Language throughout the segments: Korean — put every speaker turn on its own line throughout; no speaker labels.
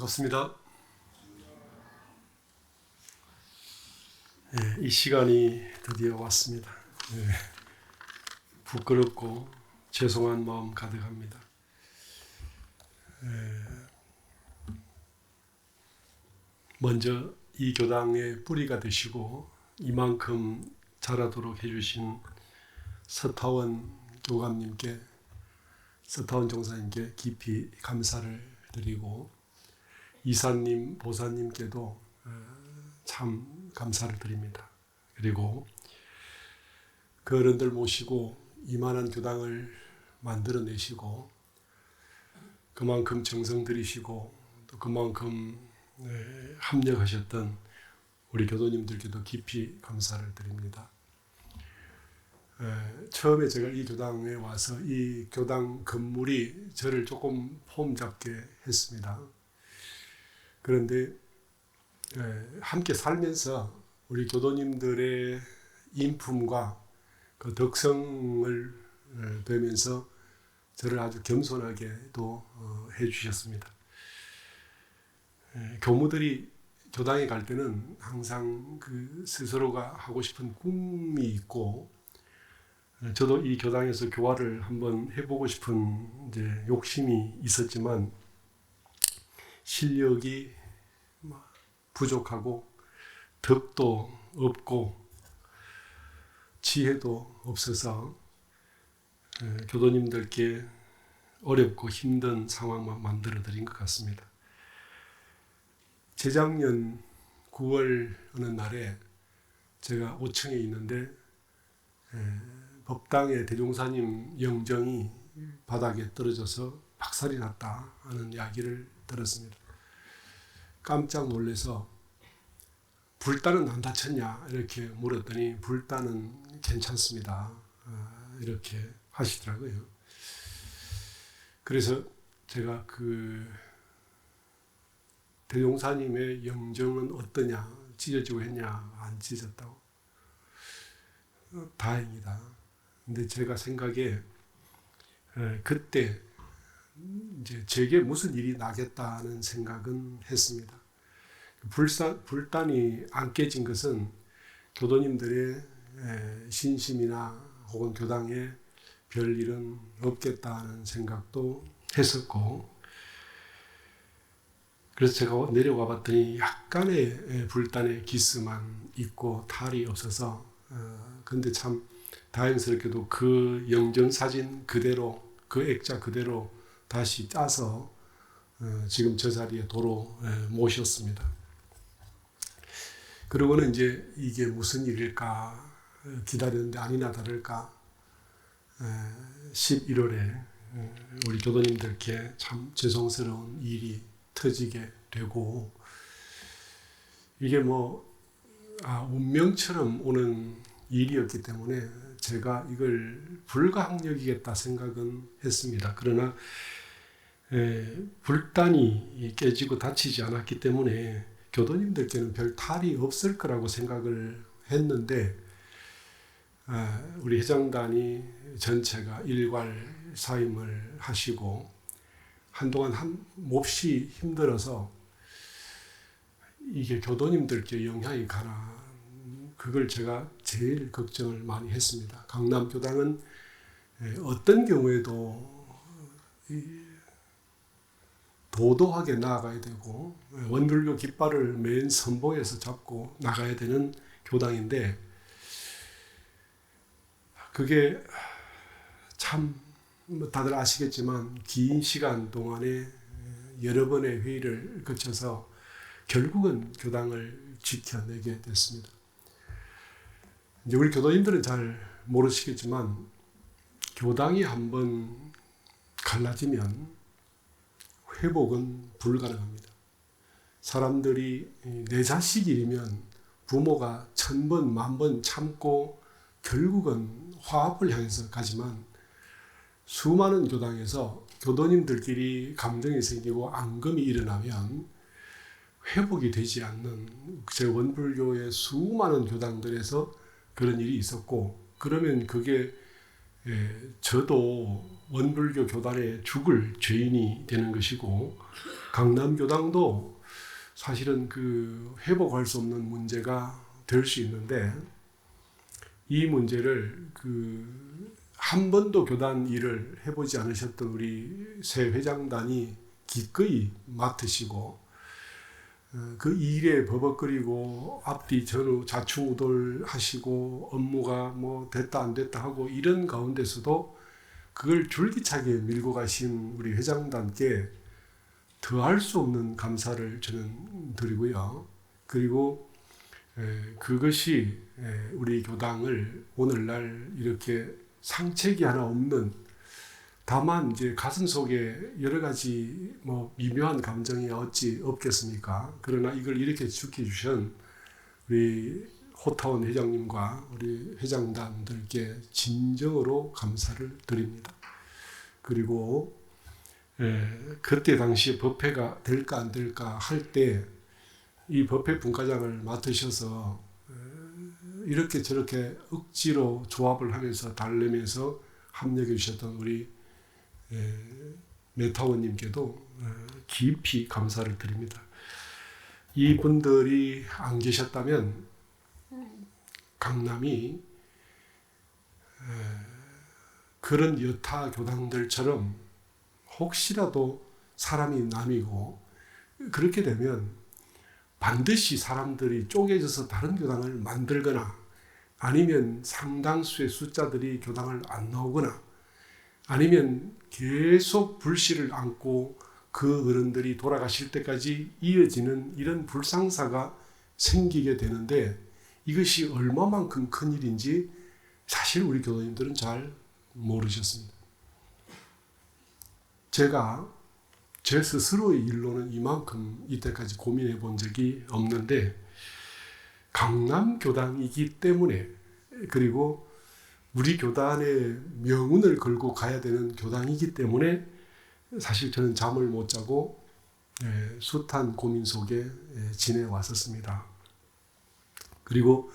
반갑습니다. 이 시간이 드디어 왔습니다. 부끄럽고 죄송한 마음 가득합니다. 먼저 이 교당의 뿌리가 되시고 이만큼 자라도록 해주신 서타원 교감님께, 서타원 종사님께 깊이 감사를 드리고, 이사님, 보사님께도 참 감사를 드립니다. 그리고 그 어른들 모시고 이만한 교당을 만들어내시고 그만큼 정성 들이시고 또 그만큼 합력하셨던 우리 교도님들께도 깊이 감사를 드립니다. 처음에 제가 이 교당에 와서 이 교당 건물이 저를 조금 폼 잡게 했습니다. 그런데 함께 살면서 우리 교도님들의 인품과 그 덕성을 되면서 저를 아주 겸손하게 또 해주셨습니다. 교무들이 교당에 갈 때는 항상 그 스스로가 하고 싶은 꿈이 있고, 저도 이 교당에서 교화를 한번 해보고 싶은 이제 욕심이 있었지만 실력이 부족하고 덕도 없고 지혜도 없어서 교도님들께 어렵고 힘든 상황만 만들어 드린 것 같습니다. 재작년 9월 어느 날에 제가 5층에 있는데 법당의 대종사님 영정이 바닥에 떨어져서 박살이 났다 하는 이야기를 들었습니다. 깜짝 놀라서 불단은 안 다쳤냐 이렇게 물었더니 불단은 괜찮습니다 이렇게 하시더라고요. 그래서 제가 그 대종사님의 영정은 어떠냐, 찢어지고 했냐, 안 찢어졌다고. 다행이다. 근데 제가 생각에 그때 이제 제게 무슨 일이 나겠다는 생각은 했습니다. 불단이 안 깨진 것은 교도님들의 신심이나 혹은 교당에 별일은 없겠다는 생각도 했었고, 그래서 제가 내려와 봤더니 약간의 불단의 기스만 있고 탈이 없어서 근데 참 다행스럽게도 그 영정 사진 그대로, 그 액자 그대로 다시 짜서 지금 저 자리에 도로 모셨습니다. 그러고는 이제 이게 무슨 일일까 기다렸는데 아니나 다를까 11월에 우리 교도님들께 참 죄송스러운 일이 터지게 되고, 이게 운명처럼 오는 일이었기 때문에 제가 이걸 불가항력이겠다 생각은 했습니다. 그러나 불단이 깨지고 다치지 않았기 때문에 교도님들께는 별 탈이 없을 거라고 생각을 했는데, 우리 회장단이 전체가 일괄 사임을 하시고 한동안 몹시 힘들어서 이게 교도님들께 영향이 가나, 그걸 제가 제일 걱정을 많이 했습니다. 강남교당은 어떤 경우에도 도도하게 나아가야 되고 원불교 깃발을 맨 선봉에서 잡고 나가야 되는 교당인데, 그게 참 다들 아시겠지만 긴 시간 동안에 여러 번의 회의를 거쳐서 결국은 교당을 지켜내게 됐습니다. 이제 우리 교도님들은 잘 모르시겠지만 교당이 한번 갈라지면 회복은 불가능합니다. 사람들이 내 자식 일이면 부모가 1000번, 10,000번 참고 결국은 화합을 향해서 가지만, 수많은 교당에서 교도님들끼리 감정이 생기고 앙금이 일어나면 회복이 되지 않는, 제 원불교의 수많은 교당들에서 그런 일이 있었고, 그러면 그게 저도 원불교 교단의 죽을 죄인이 되는 것이고, 강남교당도 사실은 그 회복할 수 없는 문제가 될 수 있는데, 이 문제를 한 번도 교단 일을 해보지 않으셨던 우리 새 회장단이 기꺼이 맡으시고, 그 일에 버벅거리고 앞뒤 전후 좌충우돌 하시고 업무가 뭐 됐다 안 됐다 하고 이런 가운데서도 그걸 줄기차게 밀고 가신 우리 회장단께 더할 수 없는 감사를 저는 드리고요. 그리고 그것이 우리 교당을 오늘날 이렇게 상책이 하나 없는, 다만 이제 가슴 속에 여러 가지 뭐 미묘한 감정이 어찌 없겠습니까? 그러나 이걸 이렇게 지켜주신 우리 호타원 회장님과 우리 회장단들께 진정으로 감사를 드립니다. 그리고 그때 당시에 법회가 될까 안 될까 할 때 이 법회 분과장을 맡으셔서 이렇게 저렇게 억지로 조합을 하면서 달래면서 합력해 주셨던 우리 메타원님께도 깊이 감사를 드립니다. 이분들이 안 계셨다면 강남이 그런 여타 교당들처럼 혹시라도 사람이 남이고, 그렇게 되면 반드시 사람들이 쪼개져서 다른 교당을 만들거나, 아니면 상당수의 숫자들이 교당을 안 나오거나, 아니면 계속 불씨를 안고 그 어른들이 돌아가실 때까지 이어지는 이런 불상사가 생기게 되는데, 이것이 얼마만큼 큰 일인지 사실 우리 교도님들은 잘 모르셨습니다. 제가 제 스스로의 일로는 이만큼 이때까지 고민해 본 적이 없는데, 강남교당이기 때문에, 그리고 우리 교단의 명운을 걸고 가야 되는 교당이기 때문에 사실 저는 잠을 못 자고 숱한 고민 속에 지내왔었습니다. 그리고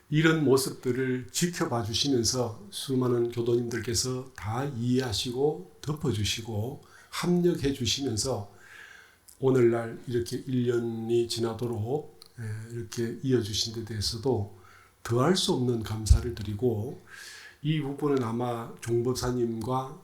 이런 모습들을 지켜봐 주시면서 수많은 교도님들께서 다 이해하시고 덮어주시고 합력해 주시면서 오늘날 이렇게 1년이 지나도록 이렇게 이어주신 데 대해서도 더할 수 없는 감사를 드리고, 이 부분은 아마 종법사님과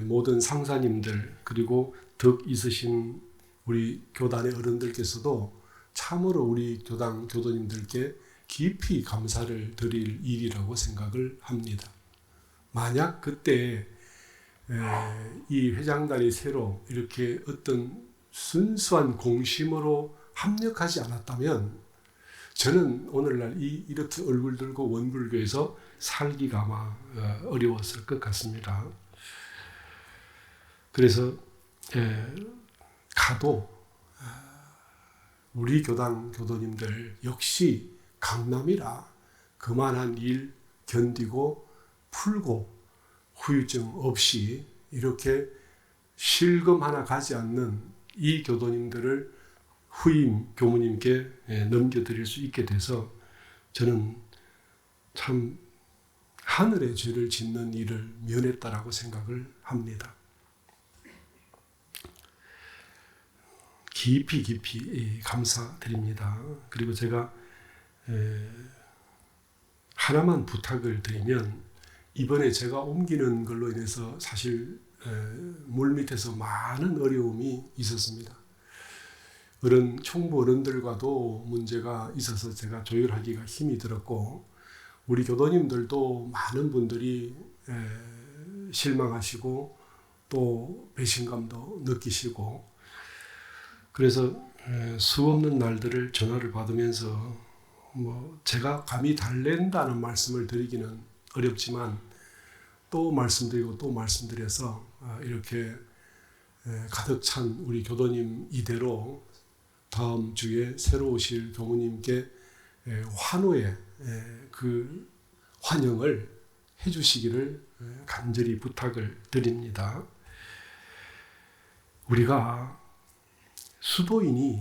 모든 상사님들, 그리고 덕 있으신 우리 교단의 어른들께서도 참으로 우리 교당 교도님들께 깊이 감사를 드릴 일이라고 생각을 합니다. 만약 그때 이 회장단이 새로 이렇게 어떤 순수한 공심으로 합력하지 않았다면 저는 오늘날 이렇게 얼굴 들고 원불교에서 살기가 아마 어려웠을 것 같습니다. 그래서 가도 우리 교당 교도님들 역시 강남이라 그만한 일 견디고 풀고 후유증 없이 이렇게 실금 하나 가지 않는 이 교도님들을 후임 교무님께 넘겨드릴 수 있게 돼서 저는 참 하늘의 죄를 짓는 일을 면했다라고 생각을 합니다. 깊이 감사드립니다. 그리고 제가 하나만 부탁을 드리면, 이번에 제가 옮기는 걸로 인해서 사실 물밑에서 많은 어려움이 있었습니다. 총부 어른들과도 문제가 있어서 제가 조율하기가 힘이 들었고, 우리 교도님들도 많은 분들이 실망하시고 또 배신감도 느끼시고, 그래서 수없는 날들을 전화를 받으면서 제가 감히 달랜다는 말씀을 드리기는 어렵지만 또 말씀드리고 또 말씀드려서 이렇게 가득 찬 우리 교도님 이대로 다음 주에 새로 오실 교무님께 환호의 그 환영을 해주시기를 간절히 부탁을 드립니다. 우리가 수도인이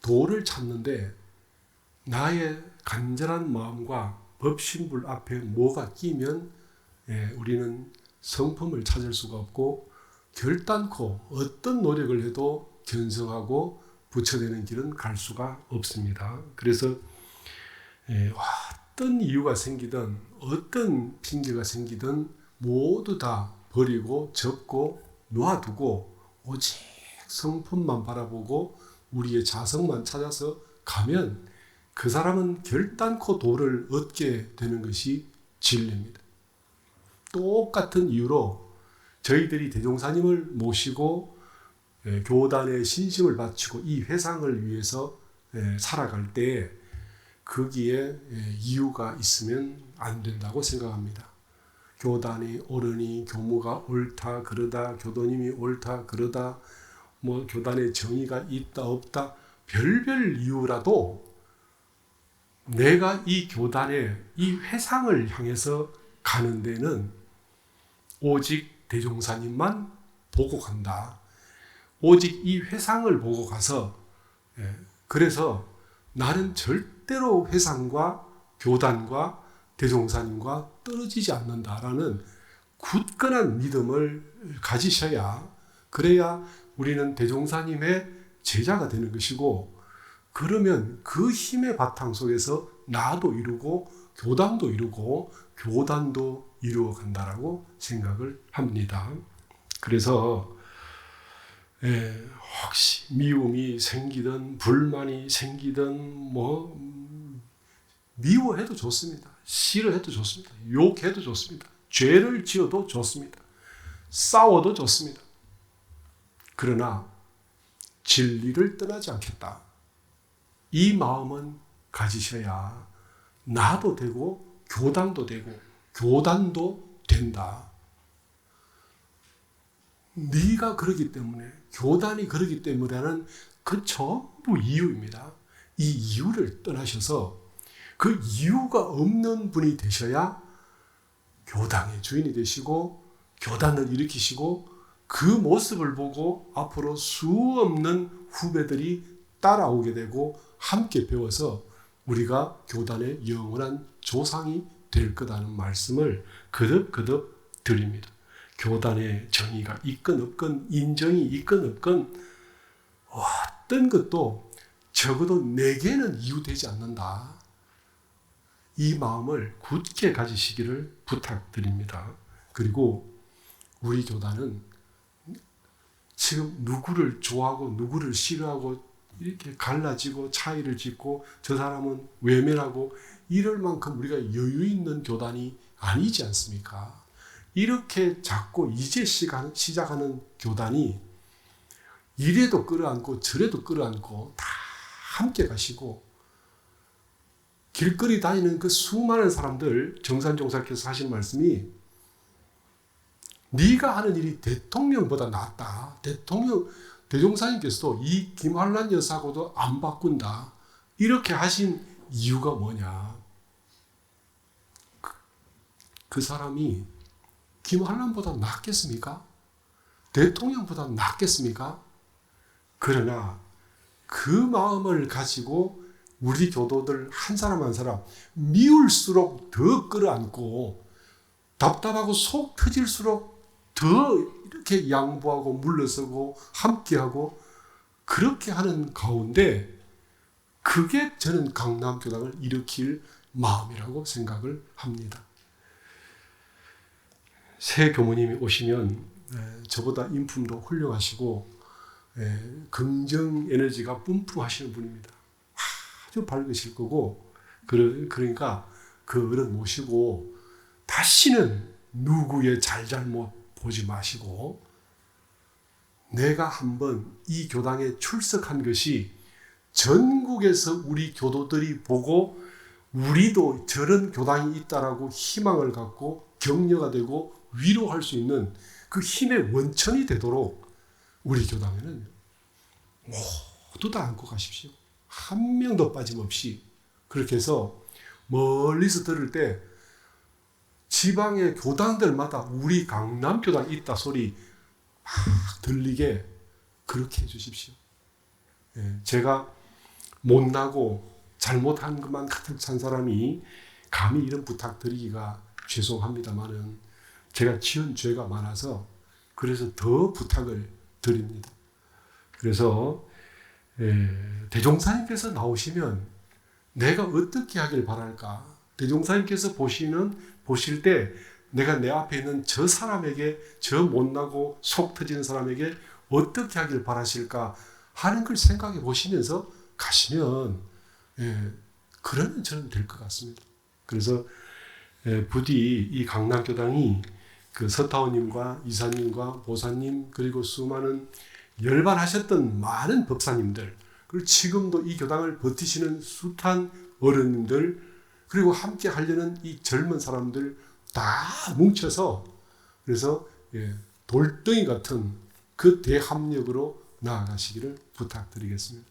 도를 찾는데 나의 간절한 마음과 법신불 앞에 뭐가 끼면 우리는 성품을 찾을 수가 없고 결단코 어떤 노력을 해도 견성하고 부처되는 길은 갈 수가 없습니다. 그래서 어떤 이유가 생기든 어떤 핑계가 생기든 모두 다 버리고 접고 놔두고 오직 성품만 바라보고 우리의 자성만 찾아서 가면 그 사람은 결단코 도를 얻게 되는 것이 진리입니다. 똑같은 이유로 저희들이 대종사님을 모시고 교단에 신심을 바치고 이 회상을 위해서 살아갈 때 거기에 이유가 있으면 안 된다고 생각합니다. 교단이 옳으니 교무가 옳다 그러다, 교도님이 옳다 그러다, 뭐 교단에 정의가 있다 없다 별별 이유라도 내가 이 교단에 이 회상을 향해서 가는 데는 오직 대종사님만 보고 간다. 오직 이 회상을 보고 가서 그래서 나는 절대로 회상과 교단과 대종사님과 떨어지지 않는다라는 굳건한 믿음을 가지셔야 그래야 우리는 대종사님의 제자가 되는 것이고 그러면 그 힘의 바탕 속에서 나도 이루고 교당도 이루고 교단도 이루어 간다라고 생각을 합니다. 그래서 혹시 미움이 생기든 불만이 생기든 뭐 미워해도 좋습니다. 싫어해도 좋습니다. 욕해도 좋습니다. 죄를 지어도 좋습니다. 싸워도 좋습니다. 그러나 진리를 떠나지 않겠다. 이 마음은 가지셔야 나도 되고 교당도 되고 교단도 된다. 네가 그러기 때문에 교단이 그러기 때문에는 그 전부 이유입니다. 이 이유를 떠나셔서 그 이유가 없는 분이 되셔야 교당의 주인이 되시고 교단을 일으키시고 그 모습을 보고 앞으로 수없는 후배들이 따라오게 되고 함께 배워서 우리가 교단의 영원한 조상이 될 거라는 말씀을 거듭거듭 드립니다. 교단의 정의가 있건 없건 인정이 있건 없건 어떤 것도 적어도 내게는 이유되지 않는다. 이 마음을 굳게 가지시기를 부탁드립니다. 그리고 우리 교단은 지금 누구를 좋아하고 누구를 싫어하고 이렇게 갈라지고 차이를 짓고 저 사람은 외면하고 이럴 만큼 우리가 여유 있는 교단이 아니지 않습니까? 이렇게 자꾸 이제 시작하는 교단이 이래도 끌어안고 저래도 끌어안고 다 함께 가시고 길거리 다니는 그 수많은 사람들 정산종사께서 하신 말씀이 네가 하는 일이 대통령보다 낫다. 대종사님께서도 이 김한란 여사하고도 안 바꾼다. 이렇게 하신 이유가 뭐냐. 그 사람이 김한란보다 낫겠습니까? 대통령보다 낫겠습니까? 그러나 그 마음을 가지고 우리 교도들 한 사람 한 사람 미울수록 더 끌어안고 답답하고 속 터질수록 더 이렇게 양보하고 물러서고 함께하고 그렇게 하는 가운데 그게 저는 강남교당을 일으킬 마음이라고 생각을 합니다. 새 교무님이 오시면 저보다 인품도 훌륭하시고 긍정 에너지가 뿜뿜하시는 분입니다. 아주 밝으실 거고 그러니까 그 어른 모시고 다시는 누구의 잘잘못 보지 마시고 내가 한번 이 교당에 출석한 것이 전국에서 우리 교도들이 보고 우리도 저런 교당이 있다라고 희망을 갖고 격려가 되고 위로할 수 있는 그 힘의 원천이 되도록 우리 교당에는 모두 다 안고 가십시오. 한 명도 빠짐없이. 그렇게 해서 멀리서 들을 때 지방의 교당들마다 우리 강남교당 있다 소리 막 들리게 그렇게 해주십시오. 제가 못나고 잘못한 것만 가득 찬 사람이 감히 이런 부탁 드리기가 죄송합니다만은 제가 지은 죄가 많아서 그래서 더 부탁을 드립니다. 그래서 대종사님께서 나오시면 내가 어떻게 하길 바랄까? 대종사님께서 보실 때 내가 내 앞에 있는 저 사람에게, 저 못나고 속 터지는 사람에게 어떻게 하길 바라실까 하는 걸 생각해 보시면서 가시면 그러면 저는 될 것 같습니다. 그래서 부디 이 강남교당이 그 서타오님과 이사님과 보사님 그리고 수많은 열반하셨던 많은 법사님들 그리고 지금도 이 교당을 버티시는 숱한 어른들 그리고 함께 하려는 이 젊은 사람들 다 뭉쳐서 그래서 돌덩이 같은 그 대합력으로 나아가시기를 부탁드리겠습니다.